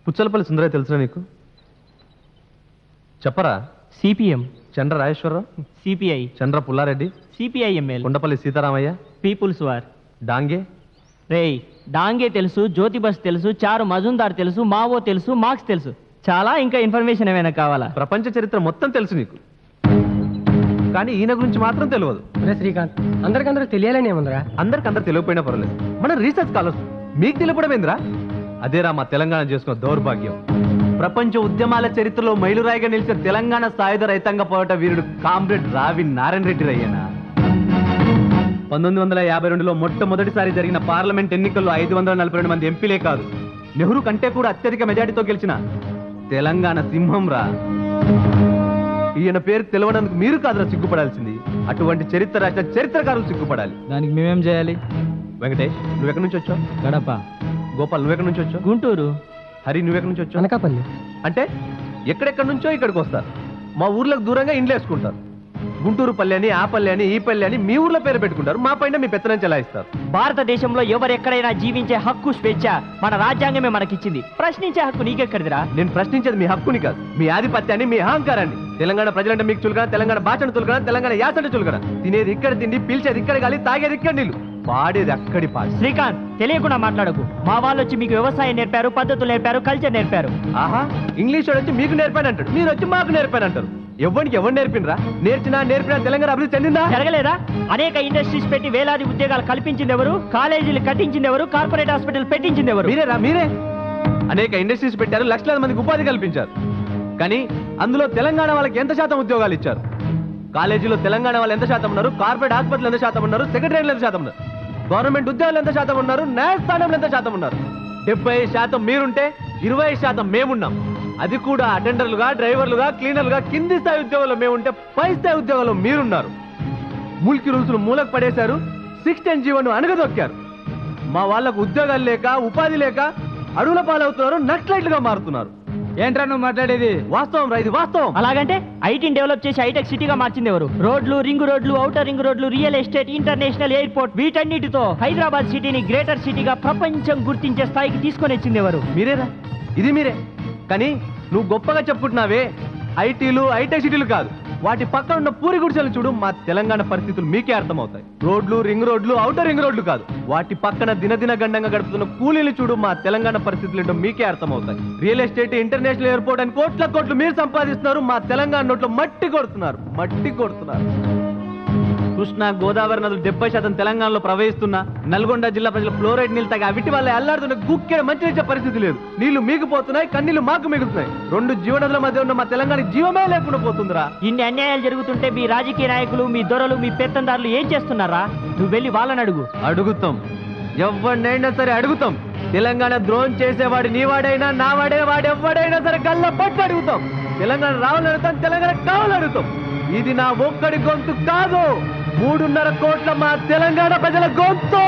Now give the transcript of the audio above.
పుచ్చలపల్లి సుందరయ్య తెలుసా నీకు? చెప్పరా. CPM Chandra Rajeswararao, CPI Chandra Pullareddy, CPI ML, Kondapalli Seetharamayya, people's war. Dange రేయ్, డాంగే తెలుసు, జ్యోతి బస్ తెలుసు, చారు మజుందార్ తెలుసు, మావో తెలుసు, మార్క్స్ తెలుసు. చాలా ఇంకా ఇన్ఫర్మేషన్ ఏమైనా కావాలా? ప్రపంచ చరిత్ర మొత్తం తెలుసు నీకు, కానీ ఈయన గురించి మాత్రం తెలియదు. శ్రీకాంత్, అందరికందరూ తెలియాలని ఏముందిరా? అందరికందరూ తెలియకపోయినా పర్వాలేదు, మన రీసెర్చ్ స్కాలర్స్ మీకు తెలియపడం ఏందిరా? అదేరా మా తెలంగాణ చేసుకున్న దౌర్భాగ్యం. ప్రపంచ ఉద్యమాల చరిత్రలో మైలురాయిగా నిలిచిన తెలంగాణ సాయుధ రైతాంగ పోరాట వీరుడు కామ్రేడ్ రావి నారాయణ రెడ్డి రయ్యన 1952లో మొట్టమొదటిసారి జరిగిన పార్లమెంట్ ఎన్నికల్లో 542 మంది ఎంపీలే కాదు, నెహ్రూ కంటే కూడా అత్యధిక మెజార్టీతో గెలిచిన తెలంగాణ సింహం రా. ఈయన పేరు తెలవడానికి మీరు కాదురా సిగ్గుపడాల్సింది, అటువంటి చరిత్ర రాసిన చరిత్రకారులు సిగ్గుపడాలి. దానికి మేమేం చేయాలి? వెంకటేష్, నువ్వెక్కడి నుంచి వచ్చావు? గడప. గోపాల్, నువ్వెక్కడి నుంచి వచ్చావు? గుంటూరు. హరి, నువ్వెక్కడి నుంచి వచ్చావు? అనకాపల్లి. అంటే ఎక్కడెక్కడి నుంచో ఇక్కడికి వస్తారు, మా ఊర్లకు దూరంగా ఇండ్లు వేసుకుంటారు. గుంటూరు పల్లె అని, ఆ పల్లె అని, ఈ పల్లె అని మీ ఊర్లో పేరు పెట్టుకుంటారు, మా పైన మీ పెత్తనం చెలాయిస్తారు. భారతదేశంలో ఎవరెక్కడైనా జీవించే హక్కు, స్వేచ్ఛ మన రాజ్యాంగమే మనకిచ్చింది. ప్రశ్నించే హక్కు నీకెక్కడిదిరా? నేను ప్రశ్నించేది మీ హక్కుని కాదు, మీ ఆధిపత్యాన్ని, మీ అహంకారాన్ని. తెలంగాణ ప్రజలంటే మీకు చులకన, తెలంగాణ భాషను చులకన, తెలంగాణ యాసంటే చులకన. తినేది ఇక్కడ తిండి, పీల్చేది ఇక్కడ గాలి, తాగేది ఇక్కడ నీళ్ళు, పాడేది అక్కడి పాట. శ్రీకాంత్, తెలియకుండా మాట్లాడకు. మా వాళ్ళు వచ్చి మీకు వ్యవసాయం నేర్పారు, పద్ధతులు నేర్పారు, కల్చర్ నేర్పారు. ఆహా, ఇంగ్లీష్ వాడు వచ్చి మీకు నేర్పానంటాడు, మీరు వచ్చి మాకు నేర్పానంటారు. ఎవరికి ఎవరు నేర్పినరా? నేర్పినా తెలంగాణ అభివృద్ధి చెందిందా? జరగలేదా? అనేక ఇండస్ట్రీస్ పెట్టి వేలాది ఉద్యోగాలు కల్పించింది ఎవరు? కాలేజీలు కట్టించింది ఎవరు? కార్పొరేట్ హాస్పిటల్ పెట్టించింది ఎవరు? మీరేరా, మీరే. అనేక ఇండస్ట్రీస్ పెట్టారు, లక్షలాది మందికి ఉపాధి కల్పించారు, కానీ అందులో తెలంగాణ వాళ్ళకి ఎంత శాతం ఉద్యోగాలు ఇచ్చారు? కాలేజీలో తెలంగాణ వాళ్ళు ఎంత శాతం ఉన్నారు? కార్పొరేట్ హాస్పిటల్ ఎంత శాతం ఉన్నారు? సెక్రటరీలు ఎంత శాతం ఉన్నారు? గవర్నమెంట్ ఉద్యోగాలు ఎంత శాతం ఉన్నారు? న్యాయస్థానంలో ఎంత శాతం ఉన్నారు? 75% మీరుంటే 20% మేమున్నాం. అది కూడా అటెండర్లుగా, డ్రైవర్లుగా, క్లీనర్లుగా, కింది స్థాయి ఉద్యోగాల్లో మేముంటే పై స్థాయి ఉద్యోగాల్లో మీరున్నారు. ముల్కి రూల్స్ మూలకు పడేశారు, 610 జీవోను అణగదొక్కారు. మా వాళ్ళకు ఉద్యోగాలు లేక, ఉపాధి లేక అడవుల పాలవుతున్నారు, నక్సలైట్లుగా మారుతున్నారు. ఏంట్రా నువ్వు మాట్లాడేది? వాస్తవం రా, ఇది వాస్తవం. అలాగంటే ఐటీని డెవలప్ చేసి హైటెక్ సిటీగా మార్చింది ఎవరు? రోడ్లు, రింగ్ రోడ్లు, ఔటర్ రింగ్ రోడ్లు, రియల్ ఎస్టేట్, ఇంటర్నేషనల్ ఎయిర్పోర్ట్, వీటన్నిటితో హైదరాబాద్ సిటీని గ్రేటర్ సిటీగా ప్రపంచం గుర్తించే స్థాయికి తీసుకొని వచ్చింది ఎవరు? మీరేరా, ఇది మీరే. కానీ నువ్వు గొప్పగా చెప్పుకుంటున్నావే ఐటీలు, హైటెక్ సిటీలు కాదు, వాటి పక్కన ఉన్న పూరి గుడిసెలు చూడు, మా తెలంగాణ పరిస్థితులు మీకే అర్థమవుతాయి. రోడ్లు, రింగ్ రోడ్లు, ఔటర్ రింగ్ రోడ్లు కాదు, వాటి పక్కన దినదిన గండంగా గడుపుతున్న కూలీలు చూడు, మా తెలంగాణ పరిస్థితులు ఏంటో మీకే అర్థమవుతాయి. రియల్ ఎస్టేట్, ఇంటర్నేషనల్ ఎయిర్పోర్ట్ అని కోట్ల కోట్లు మీరు సంపాదిస్తున్నారు, మా తెలంగాణ నోట్లో మట్టి కొడుతున్నారు. కృష్ణా, గోదావరి నదులు 70% తెలంగాణలో ప్రవహిస్తున్నా నల్గొండ జిల్లా ప్రజలు ఫ్లోరైడ్ నీళ్ళు తాగి అవిటి వల్ల అల్లాడుతున్న గుక్కెడ మంచి ఇచ్చే పరిస్థితి లేదు. నీళ్లు మీగిపోతున్నాయి, కన్నీళ్లు మాకు మిగులుతున్నాయి. 2 జీవనదుల మధ్య ఉన్న మా తెలంగాణ జీవమే లేకుండా పోతుందిరా. ఇన్ని అన్యాయాలు జరుగుతుంటే మీ రాజకీయ నాయకులు, మీ దొరలు, మీ పెత్తందారులు ఏం చేస్తున్నారా? నువ్వు వెళ్ళి వాళ్ళని అడుగు. అడుగుతాం, ఎవరినైనా సరే అడుగుతాం. తెలంగాణ ద్రోహం చేసేవాడు నీవాడైనా, నావాడైనా, వాడెవ్వడైనా సరే గల్ల పట్టు అడుగుతాం. తెలంగాణ రావాలని అడుగుతాం, తెలంగాణ కావాలని అడుగుతాం. ఇది నా ఒక్కడి గొంతు కాదు, 3.5 కోట్ల మా తెలంగాణ ప్రజల గొంతు.